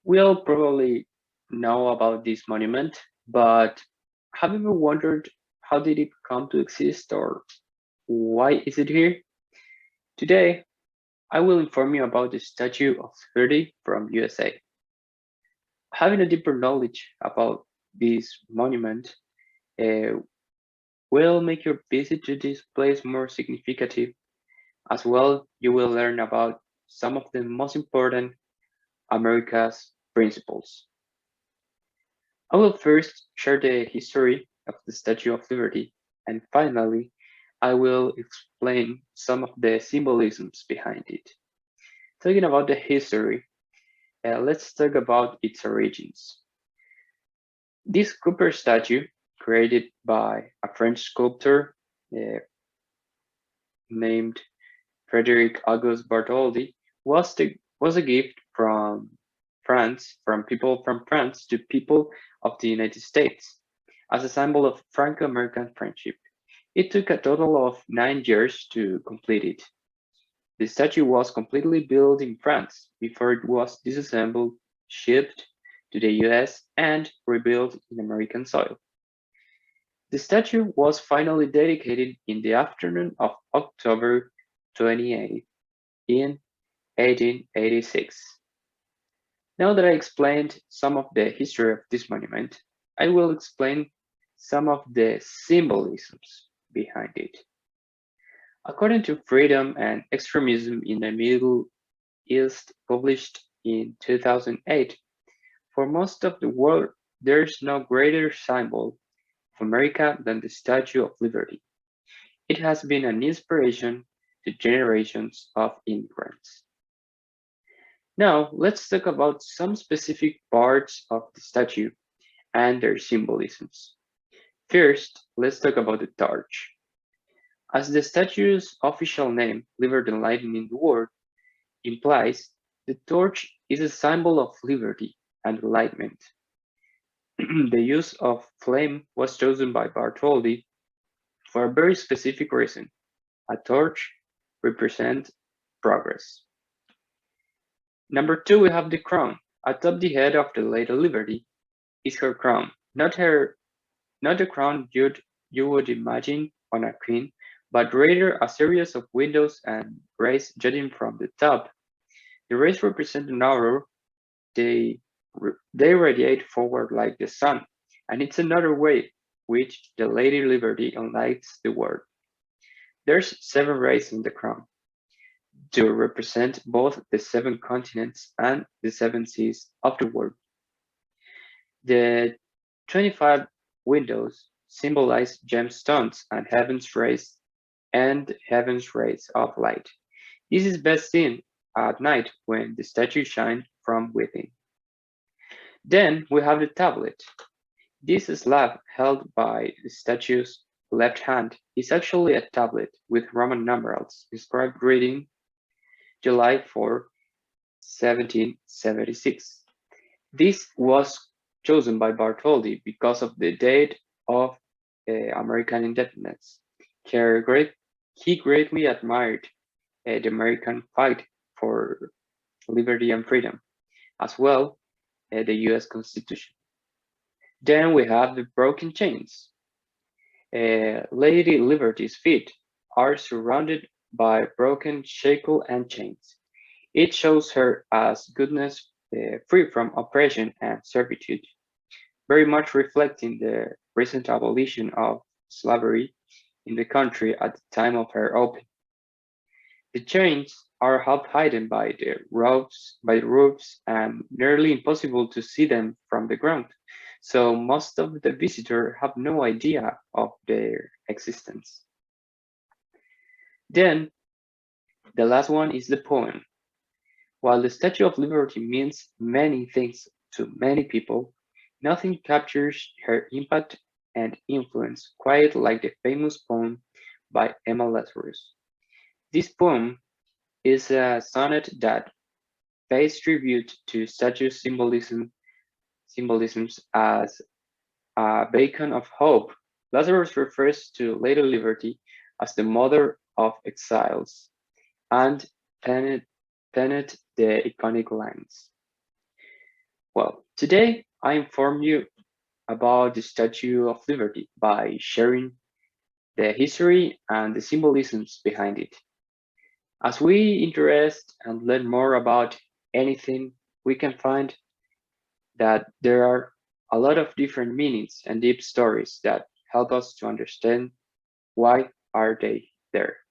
We all probably know about this monument, but have you ever wondered how did it come to exist or why is it here? Today, I will inform you about the Statue of Liberty from USA. Having a deeper knowledge about this monument uh, will make your visit to this place more significant. As well, you will learn about some of the most important America's principles. I will first share the history of the Statue of Liberty, and finally, I will explain some of the symbolisms behind it. Talking about the history, let's talk about its origins. This Cooper statue, created by a French sculptor uh, named Frederic Auguste Bartholdi, was a gift from France, from people from France to people of the United States, as a symbol of Franco-American friendship. It took a total of 9 years to complete it. The statue was completely built in France before it was disassembled, shipped to the US, and rebuilt in American soil. The statue was finally dedicated in the afternoon of October 28 in 1886. Now that I explained some of the history of this monument, I will explain some of the symbolisms behind it. According to Freedom and Extremism in the Middle East, published in 2008, for most of the world, there is no greater symbol of America than the Statue of Liberty. It has been an inspiration to generations of immigrants. Now, let's talk about some specific parts of the statue and their symbolisms. First, let's talk about the torch. As the statue's official name, Liberty Enlightening the World, implies, the torch is a symbol of liberty and enlightenment. The use of flame was chosen by Bartholdi for a very specific reason. A torch represents progress. Number two, we have the crown. Atop the head of the Lady Liberty is her crown, not the crown you would imagine on a queen, but rather a series of windows and rays jutting from the top. The rays represent an aurora. They they radiate forward like the sun, and it's another way which the Lady Liberty enlightens the world. There's seven rays in the crown to represent both the seven continents and the seven seas of the world. The 25 windows symbolize gemstones and heaven's rays of light. This is best seen at night when the statue shines from within. Then we have the tablet. This slab held by the statue's left hand is actually a tablet with Roman numerals inscribed reading July 4, 1776. This was chosen by Bartholdi because of the date of American independence. He, great, he greatly admired the American fight for liberty and freedom, as well the US Constitution. Then we have the broken chains. Lady Liberty's feet are surrounded by broken shackle and chains. It shows her as goodness free from oppression and servitude, very much reflecting the recent abolition of slavery in the country at the time of her opening. The chains are half hidden by the roofs and nearly impossible to see them from the ground. So most of the visitors have no idea of their existence. Then the last one is the poem. While the Statue of Liberty means many things to many people, nothing captures her impact and influence quite like the famous poem by Emma Lazarus. This poem is a sonnet that pays tribute to statue symbolisms as a beacon of hope. Lazarus refers to Lady Liberty as the mother of exiles and penned the iconic lines. Well, today I inform you about the Statue of Liberty by sharing the history and the symbolisms behind it. As we interest and learn more about anything, we can find that there are a lot of different meanings and deep stories that help us to understand why are they there.